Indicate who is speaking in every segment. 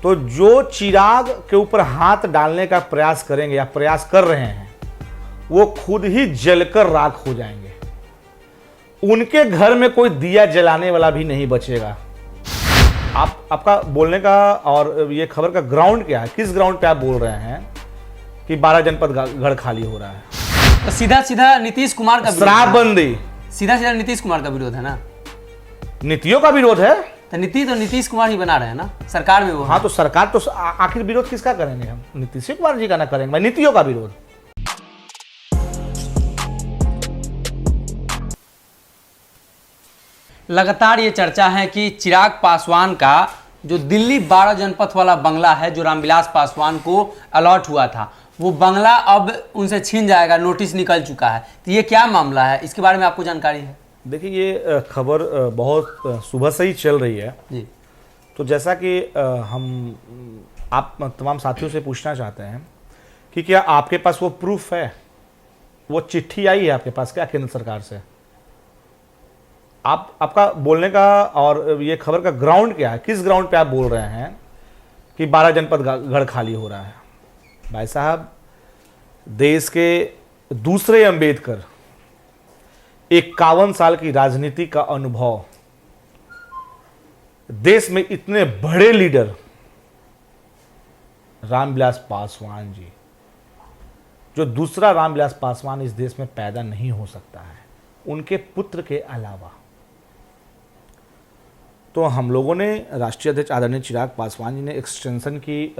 Speaker 1: तो जो चिराग के ऊपर हाथ डालने का प्रयास करेंगे या प्रयास कर रहे हैं, वो खुद ही जलकर राख हो जाएंगे। उनके घर में कोई दिया जलाने वाला भी नहीं बचेगा। आपका बोलने का और ये खबर का ग्राउंड क्या है? किस ग्राउंड पे आप बोल रहे हैं कि 12 जनपद गढ़ खाली हो रहा है?
Speaker 2: तो सीधा सीधा नीतीश कुमार का
Speaker 1: शराबबंदी,
Speaker 2: सीधा सीधा नीतीश कुमार का विरोध है ना?
Speaker 1: नीतियों का विरोध है।
Speaker 2: तो नीतीश कुमार ही बना रहे हैं ना, सरकार में वो।
Speaker 1: हाँ, तो सरकार तो आखिर विरोध किसका करेंगे हम? नीतीश कुमार जी का ना करेंगे भाई, नीतियों का विरोध।
Speaker 2: लगातार ये चर्चा है कि चिराग पासवान का जो दिल्ली 12 जनपथ वाला बंगला है, जो रामविलास पासवान को अलॉट हुआ था, वो बंगला अब उनसे छीन जाएगा, नोटिस निकल चुका है। तो ये क्या मामला है, इसके बारे में आपको जानकारी है?
Speaker 1: देखिए, ये खबर बहुत सुबह से ही चल रही है
Speaker 2: जी।
Speaker 1: तो जैसा कि आप तमाम साथियों से पूछना चाहते हैं कि क्या आपके पास वो प्रूफ है, वो चिट्ठी आई है आपके पास क्या केंद्र सरकार से? आपका बोलने का और ये खबर का ग्राउंड क्या है? किस ग्राउंड पे आप बोल रहे हैं कि 12 जनपद गढ़ खाली हो रहा है? भाई साहब, देश के दूसरे अंबेडकर, 51 साल की राजनीति का अनुभव, देश में इतने बड़े लीडर रामविलास पासवान जी, जो दूसरा रामविलास पासवान इस देश में पैदा नहीं हो सकता है उनके पुत्र के अलावा। तो हम लोगों ने राष्ट्रीय अध्यक्ष आदरणीय चिराग पासवान जी ने एक्सटेंशन की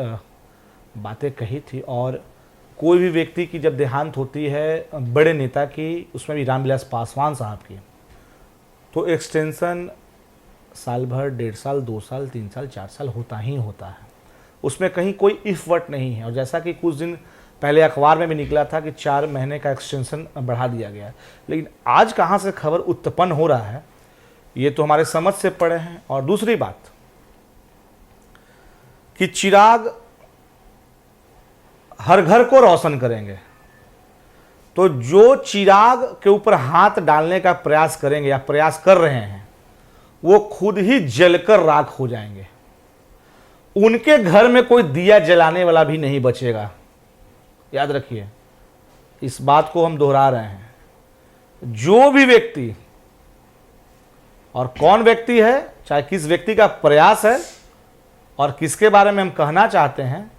Speaker 1: बातें कही थी, और कोई भी व्यक्ति की जब देहांत होती है बड़े नेता की, उसमें भी रामविलास पासवान साहब की, तो एक्सटेंशन साल भर, 1.5 साल, 2 साल, 3 साल, 4 साल होता ही होता है। उसमें कहीं कोई इफ वट नहीं है। और जैसा कि कुछ दिन पहले अखबार में भी निकला था कि 4 महीने का एक्सटेंशन बढ़ा दिया गया है, लेकिन आज कहाँ से खबर उत्पन्न हो रहा है, ये तो हमारे समझ से परे हैं। और दूसरी बात कि चिराग हर घर को रोशन करेंगे, तो जो चिराग के ऊपर हाथ डालने का प्रयास करेंगे या प्रयास कर रहे हैं, वो खुद ही जलकर राख हो जाएंगे। उनके घर में कोई दिया जलाने वाला भी नहीं बचेगा। याद रखिए, इस बात को हम दोहरा रहे हैं। जो भी व्यक्ति, और कौन व्यक्ति है, चाहे किस व्यक्ति का प्रयास है और किसके बारे में हम कहना चाहते हैं,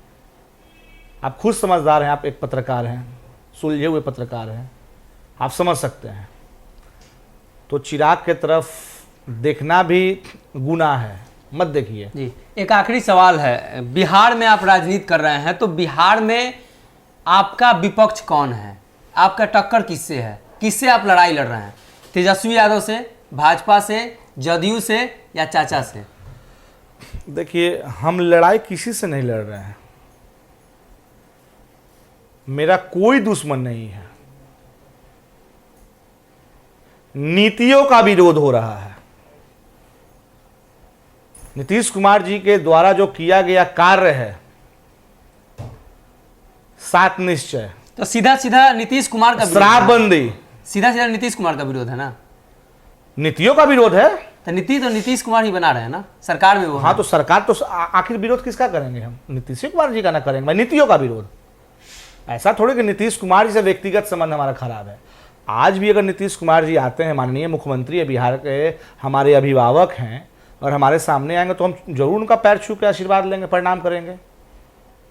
Speaker 1: आप खुद समझदार हैं, आप एक पत्रकार हैं, सुलझे हुए पत्रकार हैं, आप समझ सकते हैं। तो चिराग के तरफ देखना भी गुनाह है, मत देखिए।
Speaker 2: जी, एक आखिरी सवाल है। बिहार में आप राजनीति कर रहे हैं, तो बिहार में आपका विपक्ष कौन है? आपका टक्कर किससे है? किससे आप लड़ाई लड़ रहे हैं? तेजस्वी यादव से, भाजपा से, जदयू से, या चाचा से?
Speaker 1: देखिए, हम लड़ाई किसी से नहीं लड़ रहे हैं। मेरा कोई दुश्मन नहीं है। नीतियों का विरोध हो रहा है। नीतीश कुमार जी के द्वारा जो किया गया कार्य है, 7 निश्चय,
Speaker 2: तो सीधा सीधा नीतीश कुमार का
Speaker 1: शराबबंदी,
Speaker 2: सीधा सीधा नीतीश कुमार का विरोध है ना?
Speaker 1: नीतियों का विरोध है।
Speaker 2: तो नीतीश कुमार ही बना रहे हैं ना, सरकार में वो।
Speaker 1: हाँ, तो सरकार तो आखिर विरोध किसका करेंगे हम? नीतीश कुमार जी का ना करेंगे भाई, नीतियों का विरोध। ऐसा थोड़ी कि नीतीश कुमार जी से व्यक्तिगत संबंध हमारा खराब है। आज भी अगर नीतीश कुमार जी आते हैं, माननीय मुख्यमंत्री है बिहार के, हमारे अभिभावक हैं, और हमारे सामने आएंगे तो हम जरूर उनका पैर छू के आशीर्वाद लेंगे, प्रणाम करेंगे।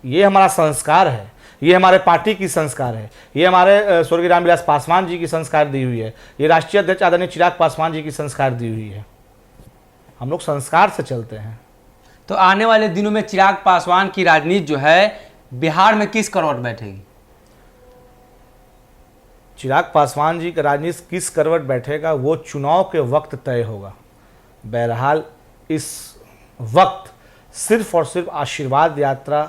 Speaker 1: ये हमारा संस्कार है, ये हमारे पार्टी की संस्कार है, ये हमारे स्वर्गीय रामविलास पासवान जी की संस्कार दी हुई है, ये राष्ट्रीय अध्यक्ष आदरणीय चिराग पासवान जी की संस्कार दी हुई है। हम लोग संस्कार से चलते हैं।
Speaker 2: तो आने वाले दिनों में चिराग पासवान की राजनीति जो है बिहार में किस करवट बैठेगी?
Speaker 1: चिराग पासवान जी का राजनीति किस करवट बैठेगा, वो चुनाव के वक्त तय होगा। बहरहाल इस वक्त सिर्फ और सिर्फ आशीर्वाद यात्रा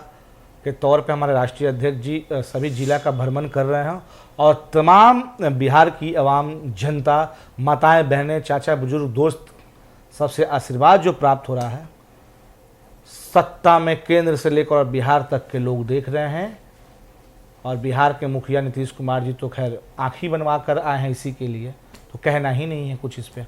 Speaker 1: के तौर पे हमारे राष्ट्रीय अध्यक्ष जी सभी जिला का भ्रमण कर रहे हैं, और तमाम बिहार की आवाम, जनता, माताएं, बहनें, चाचा, बुजुर्ग, दोस्त, सबसे आशीर्वाद जो प्राप्त हो रहा है, सत्ता में केंद्र से लेकर बिहार तक के लोग देख रहे हैं। और बिहार के मुखिया नीतीश कुमार जी तो खैर आँख ही बनवा कर आए हैं इसी के लिए, तो कहना ही नहीं है कुछ इस पे।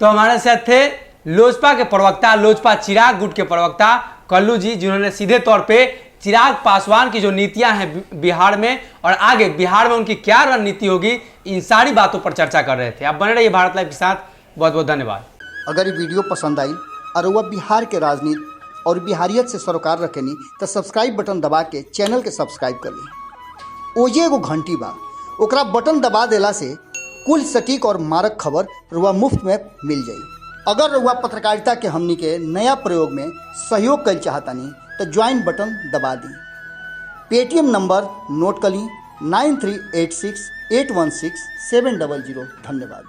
Speaker 2: तो हमारे साथ थे लोजपा के प्रवक्ता, लोजपा चिराग गुट के प्रवक्ता कल्लू जी, जिन्होंने सीधे तौर पे चिराग पासवान की जो नीतियां हैं बिहार में और आगे बिहार में उनकी क्या रणनीति होगी, इन सारी बातों पर चर्चा कर रहे थे। आप बने रहिए भारत लाइव के साथ। बहुत बहुत धन्यवाद।
Speaker 3: अगर ये वीडियो पसंद आई और वह बिहार के राजनीति और बिहारियत से सरोकार रखेनी तो सब्सक्राइब बटन दबा के चैनल के सब्सक्राइब कर ली। ओजे एगो घंटी बा, ओकरा बटन दबा देला से कुल सटीक और मारक खबर रुआ मुफ्त में मिल जाई। अगर रुआ पत्रकारिता के हमनी के नया प्रयोग में सहयोग कर चाहतानी तो ज्वाइन बटन दबा दी। पेटीएम नंबर नोट कर ली 9386816700। धन्यवाद।